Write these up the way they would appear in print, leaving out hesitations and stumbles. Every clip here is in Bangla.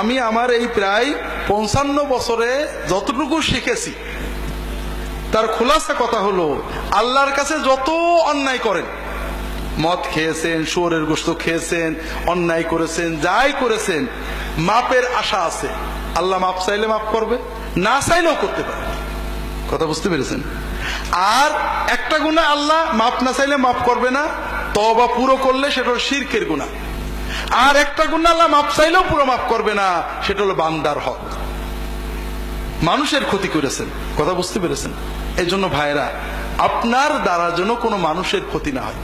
আমি আমার এই প্রায় 55 বছরে যতটুকু শিখেছি তার খোলাসা কথা হলো, আল্লাহর কাছে যত অন্যায় করেন, মদ খেয়েছেন, শুয়োরের গোশত খেয়েছেন, অন্যায় করেছেন, যাই করেছেন, মাপের আশা আছে। আল্লাহ মাপ চাইলে মাপ করবে, না চাইলেও করতে পারে। কথা বুঝতে পেরেছেন? আর একটা গুনাহ আল্লাহ মাপ না চাইলে মাপ করবে না, তওবা পুরো করলে সেটা হলো শিরকের গুনাহ। আর একটা গুনাহ আল্লাহ মাপ চাইলেও পুরো মাপ করবে না, সেটা হলো বান্দার হক, মানুষের ক্ষতি করেছেন। কথা বুঝতে পেরেছেন? এই জন্য ভাইরা, আপনার দ্বারা যেন কোনো মানুষের ক্ষতি না হয়।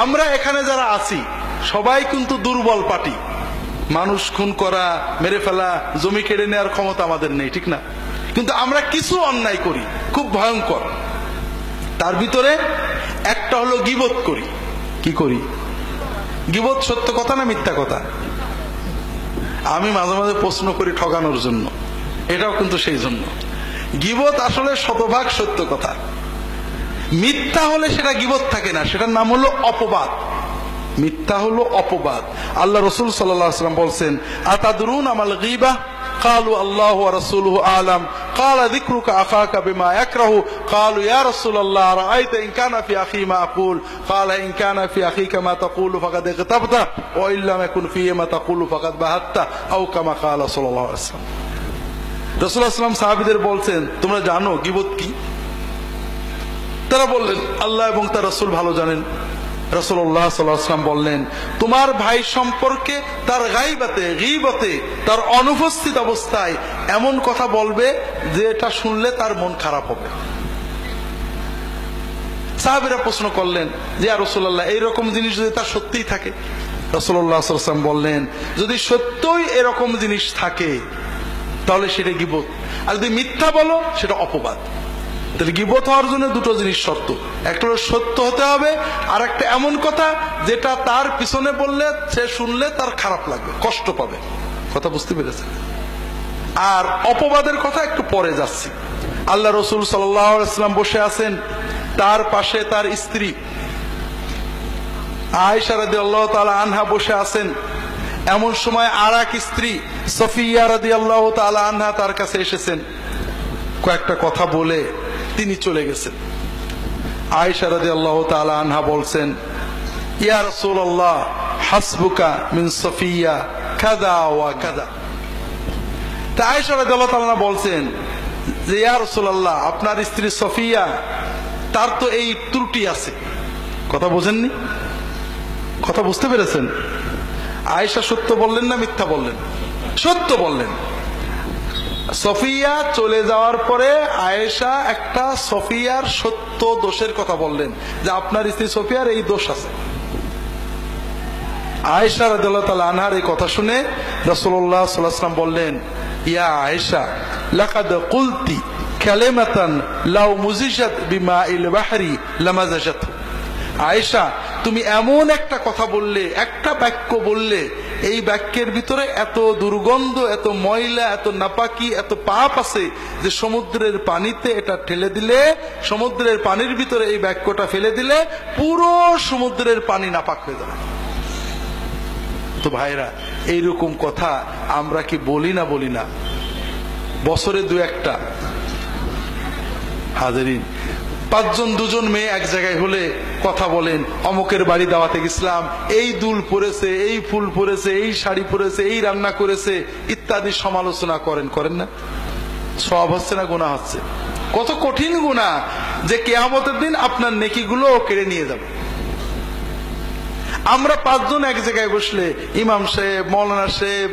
আমরা এখানে যারা আছি সবাই কিন্তু দুর্বল পার্টি, মানুষ খুন করা, মেরে ফেলা, জমি কেড়ে নেওয়ার ক্ষমতা আমাদের নেই, ঠিক না? কিন্তু আমরা কিছু অন্যায় করি খুব ভয়ঙ্কর। তার ভিতরে একটা হলো গীবত করি। কি করি? গীবত সত্য কথা না মিথ্যা কথা? আমি মাঝে মাঝে প্রশ্ন করি ঠকানোর জন্য, এটাও কিন্তু সেই জন্য। গীবত আসলে শতভাগ সত্য কথা, মিথ্যা হলে সেটা গীবত থাকে না, সেটার নাম হলো অপবাদ। মিথ্যা হলো অপবাদ। আল্লাহ রাসূল সাল্লাল্লাহু আলাইহি ওয়াসাল্লাম বলছেন, আতাদরুন আমাল গীবাহ? قالوا الله ورسوله أعلم قال ذكرك أخاك بما يكره قالوا يا رسول الله رأيت إن كان في أخي ما أقول قال إن كان في أخيك ما تقول فقد اغتبته وإن لم يكن فيه ما تقول فقد بهته أو كما قال صلى الله عليه وسلم। রাসূলুল্লাহ সাল্লাল্লাহু আলাইহি ওয়াসাল্লাম সাহাবীদের বলছেন, তোমরা জানো গীবত কি? তারা বললেন, আল্লাহ এবং তার রাসূল ভালো জানেন। রাসূলুল্লাহ সাল্লাল্লাহু আলাইহি ওয়াসাল্লাম বললেন, তোমার ভাই সম্পর্কে তার গায়বাতে, গীবতে, তার অনুপস্থিত অবস্থায় এমন কথা বলবে যে এটা শুনলে তার মন খারাপ হবে। সাহাবীরা প্রশ্ন করলেন যে ইয়া রাসূলুল্লাহ, এইরকম জিনিস যদি তার সত্যিই থাকে? রাসূলুল্লাহ সাল্লাল্লাহু আলাইহি ওয়াসাল্লাম বললেন, যদি সত্যই এরকম জিনিস থাকে তাহলে সেটা গীবত, আর যদি মিথ্যা বলো সেটা অপবাদ। তাহলে গীবত হওয়ার জন্য দুটো জিনিস শর্ত, একটা হলো সত্য হতে হবে, আর একটা এমন কথা যেটা তার পিছনে বললে সে শুনলে তার খারাপ লাগবে, কষ্ট পাবে। কথা বুঝতে পেরেছেন? আর অপবাদের কথা একটু পরে যাচ্ছি। আল্লাহ রাসূল সাল্লাল্লাহু আলাইহি ওয়াসাল্লাম বসে আছেন, তার পাশে তার স্ত্রী আয়েশা রাদিয়াল্লাহু তাআলা আনহা বসে আছেন। এমন সময় আর এক স্ত্রী সফিয়া রাদিয়াল্লাহু তাআলা আনহা তার কাছে এসেছেন, কয়েকটা কথা বলে তিনি চলে গেছেন। আয়েশা রাদিয়াল্লাহু তাআলা আনহা বলছেন, ইয়া রাসূলুল্লাহ হাসবুকা মিন সফিয়া কাযা ওয়া কাযা। তা আয়েশা রাদিয়াল্লাহু তাআলা বলছেন যে ইয়া রাসূলুল্লাহ, আপনার স্ত্রী সফিয়া, তার তো এই ত্রুটি আছে। কথা বোঝেননি? কথা বুঝতে পেরেছেন? আয়েশা সত্য বললেন না মিথ্যা বললেন? সত্য বললেন। সফিয়া চলে যাওয়ার পরে আয়েশা একটা সফিয়ার সত্য দোষের কথা বললেন যে আপনার স্ত্রী সফিয়ার এই দোষ আছে। আয়েশা রাদিয়াল্লাহু তাআলা আনহার এই কথা শুনে রাসূলুল্লাহ সাল্লাল্লাহু আলাইহি ওয়াসাল্লাম বললেন, ইয়া আয়েশা লাকাদ কুলতি কালিমাতান লাউ মুজিজাত বিমাইল বাহরি লামাজাজাত। আয়েশা, তুমি এমন একটা কথা বললে, একটা বাক্য বললে, এই বাক্যের ভিতরে এত দুর্গন্ধ, এত ময়লা, এত নাপাকি, এত পাপ আছে যে সমুদ্রের পানিতে এটা ঠেলে দিলে, সমুদ্রের পানির ভিতরে এই বাক্যটা ফেলে দিলে পুরো সমুদ্রের পানি নাপাক হয়ে যাবে। তো ভাইরা, এইরকম কথা আমরা কি বলি না? বলি না? বছরে দু একটা। হাজারিন, 5 জন 2 জন মেয়ে এক জায়গায় হলে কথা বলেন, অমুকের বাড়ি দাওয়াতে গেছিলাম, এই দুল পরেছে, এই ফুল পরেছে, এই শাড়ি পরেছে, এই রান্না করেছে, ইত্যাদি সমালোচনা করেন না? সওয়াব হচ্ছে না গুনাহ হচ্ছে? কত কঠিন গুনাহ যে কিয়ামতের দিন আপনার নেকিগুলো কেড়ে নিয়ে যাবে। আমরা 5 জন এক জায়গায় বসলে ইমাম সাহেব, মাওলানা সাহেব,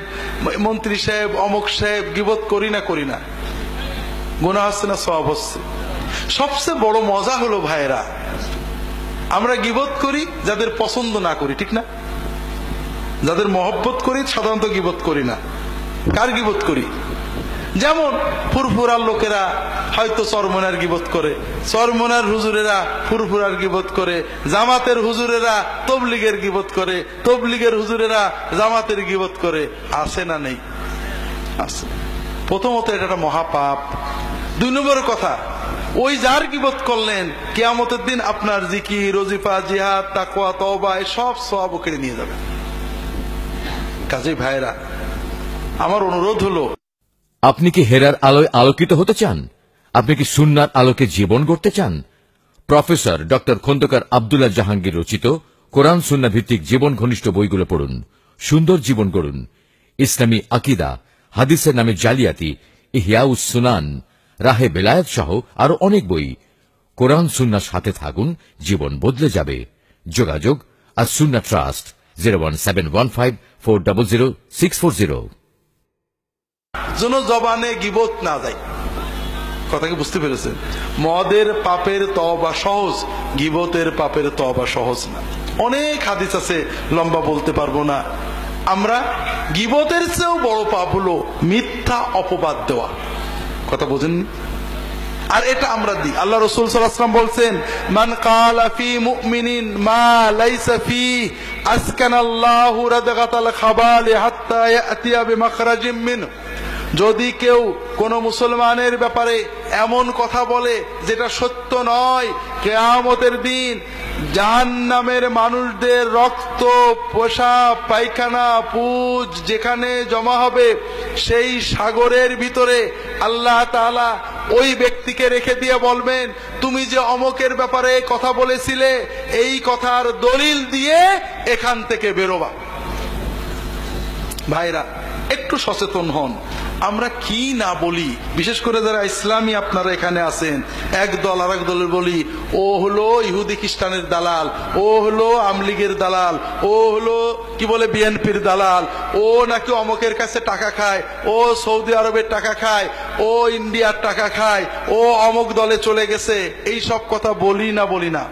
মন্ত্রী সাহেব, অমুক সাহেব গীবত করি না? গুনাহ হচ্ছে না সওয়াব হচ্ছে? সবচেয়ে বড় মজা হলো ভাইরা, আমরা গীবত করি যাদের পছন্দ না করি, ঠিক না? যাদের মহব্বত করি সাধারণত গীবত করি না। কার গীবত করি? যেমন ফুরফুরার লোকেরা হয়তো চরমনার গীবত করে, চরমনার হুজুরেরা ফুরফুরার গীবত করে, জামাতের হুজুরেরা তবলিগের গীবত করে, তবলিগের হুজুরেরা জামাতের গীবত করে। আছে না নেই? আছে। প্রথমত এটা একটা মহাপাপ। 2 নম্বর কথা, ওই যার গীবত করলেন কিয়ামতের দিন আপনার জিকির, ওজিফা, জিহাদ, তাকওয়া, তওবা সব সওয়াব কেড়ে নিয়ে যাবে। কাজেই ভাইরা, আমার অনুরোধ হলো, আপনি কি হেরার আলোয় আলোকিত হতে চান? আপনি কি সুন্নার আলোকে জীবন গড়তে চান? প্রফেসর ডক্টর খন্দকার আব্দুল্লাহ জাহাঙ্গীর রচিত কোরআন সুন্না ভিত্তিক জীবন ঘনিষ্ঠ বইগুলো পড়ুন, সুন্দর জীবন গড়ুন। ইসলামী আকিদা, হাদিসের নামে জালিয়াতি, ইহয়াউস সুনান, রাহে বেলায়েত সহ আরো অনেক বই। কোরআন সুন্নার সাথে থাকুন, জীবন বদলে যাবে। যোগাযোগ আর সুন্না ট্রাস্ট 01715400640। যেন জবানে গীবত না যায়। কথা কি বুঝতে পেরেছেন? মদের পাপের তওবা সহজ, গীবতের পাপের তওবা সহজ না। অনেক হাদিস আছে, লম্বা বলতে পারবো না। আমরা গীবতের চেয়েও বড় পাপ হলো মিথ্যা অপবাদ দেওয়া। কথা বোঝেননি? আর এটা আমরা দিই। আল্লাহ রাসূল সাল্লাল্লাহু আলাইহি ওয়াসাল্লাম বলছেন, মান ক্বালা ফি মুমিনিন মা লাইসা ফি আসকানাল্লাহু রাদগাতাল খাবালি হাত্তা ইয়াতিয়া বিমাখরাজিম মিন। যদি কেউ কোন মুসলমানের ব্যাপারে এমন কথা বলে যেটা সত্য নয়, কিয়ামতের দিন জাহান্নামের মানুষদের রক্ত, পেশাব, পায়খানা, পুজ যেখানে জমা হবে সেই সাগরের ভিতরে আল্লাহ তাআলা ওই ব্যক্তিকে রেখে দিয়ে বলবেন, তুমি যে অমকের ব্যাপারে কথা বলেছিলে এই কথার দলিল দিয়ে এখান থেকে বেরোবা। ভাইরা, একটু সচেতন হন। আমরা কি না বলি, বিশেষ করে যারা ইসলামী আপনারা এখানে আছেন, এক দল আর এক দলের বলি ও হলো ইহুদি খ্রিস্টানের দালাল, ও হলো আমলিগের দালাল, ও হলো কি বলে বিএনপির দালাল, ও নাকি অমকের কাছে টাকা খায়, ও সৌদি আরবের টাকা খায়, ও ইন্ডিয়ার টাকা খায়, ও অমক দলে চলে গেছে। এই সব কথা বলি না বলি না?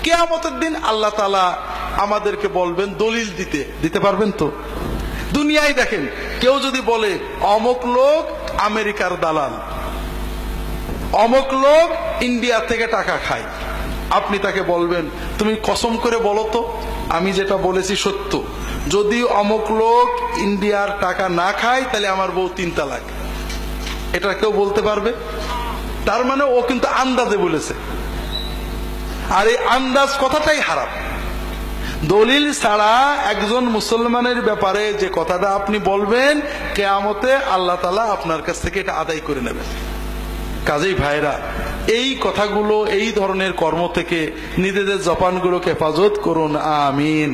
কিয়ামতের দিন আল্লাহ তাআলা আমাদেরকে বলবেন দলিল দিতে পারবেন তো? দুনিয়ায় দেখেন, কেউ যদি বলে অমক লোক আমেরিকার দালাল, অমক লোক ইন্ডিয়া থেকে টাকা খায়, আপনি তাকে বলবেন তুমি কসম করে বলো তো আমি যেটা বলেছি সত্য। যদি অমক লোক ইন্ডিয়ার টাকা না খায় তাহলে আমার বউ 3 তালাক। এটা কেউ বলতে পারবে? তার মানে ও কিন্তু আন্দাজে বলেছে, আর এই আন্দাজ কথাটাই হারাম। দলিল ছাড়া একজন মুসলমানের ব্যাপারে যে কথাটা আপনি বলবেন, কিয়ামতে আল্লাহ তাআলা আপনার কাছ থেকে এটা আদায় করে নেবেন। কাজেই ভাইরা, এই কথাগুলো, এই ধরনের কর্ম থেকে নিজেদের জবানগুলোকে হেফাজত করুন। আমিন।